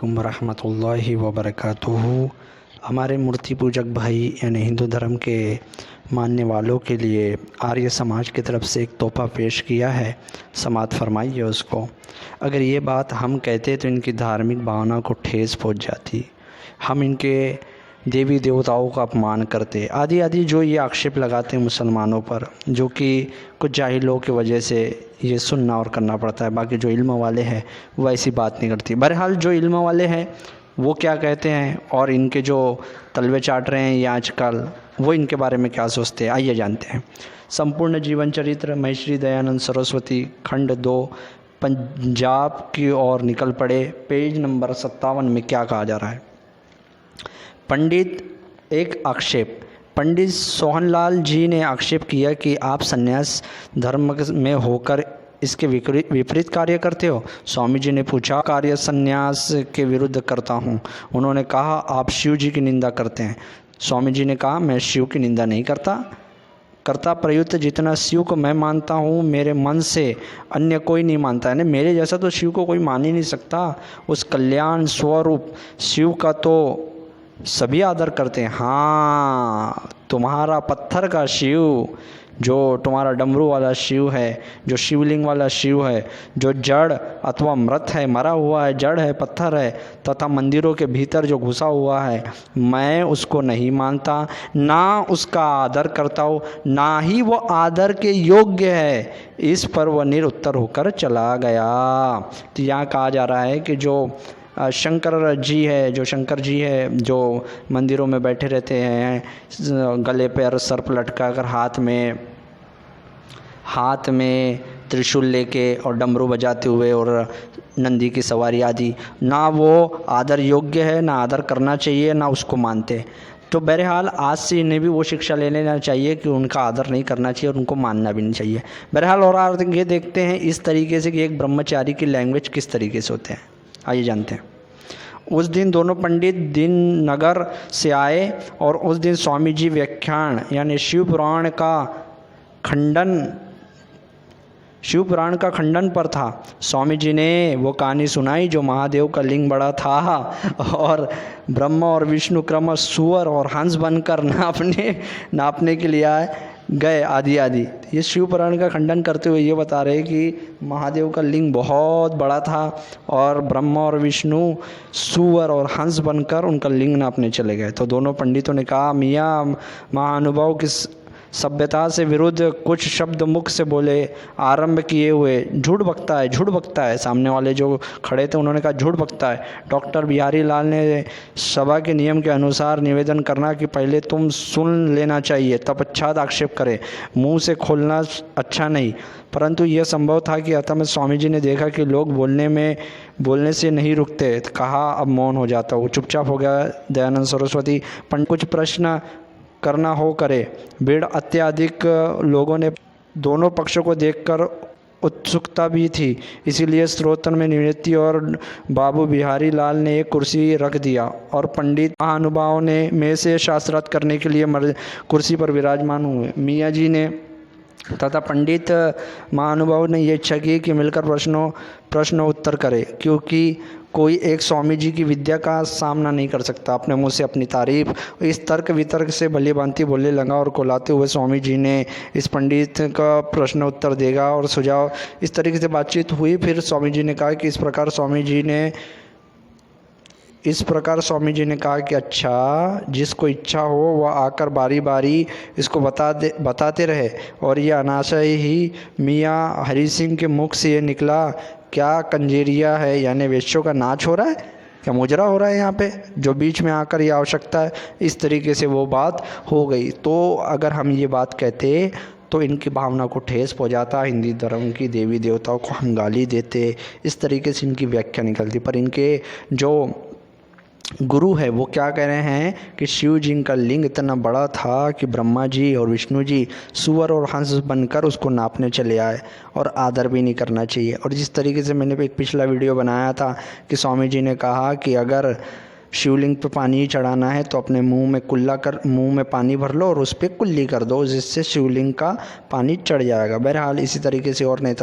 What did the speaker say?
अस्सलामुअलैकुम वरहमतुल्लाहि वबरकातुहू। हमारे मूर्ति पूजक भाई यानी हिंदू धर्म के मानने वालों के लिए आर्य समाज की तरफ से एक तोहफ़ा पेश किया है, समाअत फरमाइए उसको। अगर ये बात हम कहते तो इनकी धार्मिक भावना को ठेस पहुंच जाती। हम इनके देवी देवताओं का अपमान करते आदि आदि जो ये आक्षेप लगाते हैं मुसलमानों पर, जो कि कुछ जाहिलों की वजह से ये सुनना और करना पड़ता है। बाकी जो इल्म वाले हैं वो ऐसी बात नहीं करती। बहरहाल जो इल्म वाले हैं वो क्या कहते हैं और इनके जो तलवे चाट रहे हैं ये आजकल, वो इनके बारे में क्या सोचते हैं, आइए जानते हैं। संपूर्ण जीवन चरित्र महर्षि दयानंद सरस्वती खंड 2 पंजाब की ओर निकल पड़े। पेज नंबर 57 में क्या कहा जा रहा है। पंडित एक आक्षेप। पंडित सोहनलाल जी ने आक्षेप किया कि आप संन्यास धर्म में होकर इसके विपरीत कार्य करते हो। स्वामी जी ने पूछा, कार्य संन्यास के विरुद्ध करता हूँ। उन्होंने कहा, आप शिव जी की निंदा करते हैं। स्वामी जी ने कहा, मैं शिव की निंदा नहीं करता प्रयुक्त जितना शिव को मैं मानता हूँ मेरे मन से अन्य कोई नहीं मानता है। मेरे जैसा तो शिव को कोई मान ही नहीं सकता। उस कल्याण स्वरूप शिव का तो सभी आदर करते हैं। हाँ, तुम्हारा पत्थर का शिव, जो तुम्हारा डमरू वाला शिव है, जो शिवलिंग वाला शिव है, जो जड़ अथवा मृत है, मरा हुआ है, जड़ है, पत्थर है, तथा मंदिरों के भीतर जो घुसा हुआ है, मैं उसको नहीं मानता, ना उसका आदर करता हूँ, ना ही वो आदर के योग्य है। इस पर वह निरुत्तर होकर चला गया। तो यहाँ कहा जा रहा है कि जो शंकर जी है जो मंदिरों में बैठे रहते हैं, गले पर सर्प लटका कर हाथ में त्रिशूल लेके और डमरू बजाते हुए और नंदी की सवारी आदि, ना वो आदर योग्य है, ना आदर करना चाहिए, ना उसको मानते। तो बहरहाल आज से इन्हें भी वो शिक्षा ले लेना चाहिए कि उनका आदर नहीं करना चाहिए और उनको मानना भी नहीं चाहिए। बहरहाल और आगे देखते हैं इस तरीके से कि एक ब्रह्मचारी की लैंग्वेज किस तरीके से होते हैं, आइए जानते हैं। उस दिन दोनों पंडित दिन नगर से आए और उस दिन स्वामी जी व्याख्यान यानी शिव पुराण का खंडन पर था। स्वामी जी ने वो कहानी सुनाई जो महादेव का लिंग बड़ा था और ब्रह्मा और विष्णु क्रमश सुअर और हंस बनकर नापने के लिए गए आदि आदि। ये शिव पुराण का खंडन करते हुए ये बता रहे कि महादेव का लिंग बहुत बड़ा था और ब्रह्मा और विष्णु सुअर और हंस बनकर उनका लिंग नापने चले गए। तो दोनों पंडितों ने कहा, मियाँ महानुभाव की सभ्यता से विरुद्ध कुछ शब्द मुख से बोले आरंभ किए हुए, झूठ बकता है। सामने वाले जो खड़े थे उन्होंने कहा, झूठ बकता है। डॉक्टर बिहारी लाल ने सभा के नियम के अनुसार निवेदन करना कि पहले तुम सुन लेना चाहिए तब पश्चात आक्षेप करे, मुंह से खोलना अच्छा नहीं। परंतु यह संभव था कि अतः में स्वामी जी ने देखा कि लोग बोलने से नहीं रुकते, कहा अब मौन हो जाता हूँ। चुपचाप हो गया दयानंद सरस्वती। कुछ प्रश्न करना हो करे। भीड़ अत्यधिक, लोगों ने दोनों पक्षों को देखकर उत्सुकता भी थी, इसीलिए श्रोतन में निवृत्ति और बाबू बिहारी लाल ने एक कुर्सी रख दिया और पंडित महानुभाव ने में से शास्त्रार्थ करने के लिए कुर्सी पर विराजमान हुए। मियाँ जी ने तथा पंडित महानुभाव ने यह इच्छा की कि मिलकर प्रश्न उत्तर करे, क्योंकि कोई एक स्वामी जी की विद्या का सामना नहीं कर सकता अपने मुंह से अपनी तारीफ। इस तर्क वितर्क से भली भांति बोलने लगा और कोलाते हुए स्वामी जी ने इस पंडित का प्रश्न उत्तर देगा और सुझाव। इस तरीके से बातचीत हुई। फिर स्वामी जी ने कहा कि इस प्रकार स्वामी जी ने कहा कि अच्छा, जिसको इच्छा हो वह आकर बारी बारी इसको बताते रहे। और यह अनाशय ही मियाँ हरि सिंह के मुख से ये निकला, क्या कंजेरिया है, यानी वेश्यों का नाच हो रहा है, क्या मुजरा हो रहा है यहाँ पे, जो बीच में आकर ये आवश्यकता है। इस तरीके से वो बात हो गई। तो अगर हम ये बात कहते तो इनकी भावना को ठेस पहुँचाता, हिंदू धर्म की देवी देवताओं को हम गाली देते, इस तरीके से इनकी व्याख्या निकलती। पर इनके जो गुरु है वो क्या कह रहे हैं कि शिव जी का लिंग इतना बड़ा था कि ब्रह्मा जी और विष्णु जी सुअर और हंस बनकर उसको नापने चले आए और आदर भी नहीं करना चाहिए। और जिस तरीके से मैंने एक पिछला वीडियो बनाया था कि स्वामी जी ने कहा कि अगर शिवलिंग पे पानी चढ़ाना है तो अपने मुंह में पानी भर लो और उस पर कुल्ली कर दो, जिससे शिवलिंग का पानी चढ़ जाएगा। बहरहाल इसी तरीके से और नेता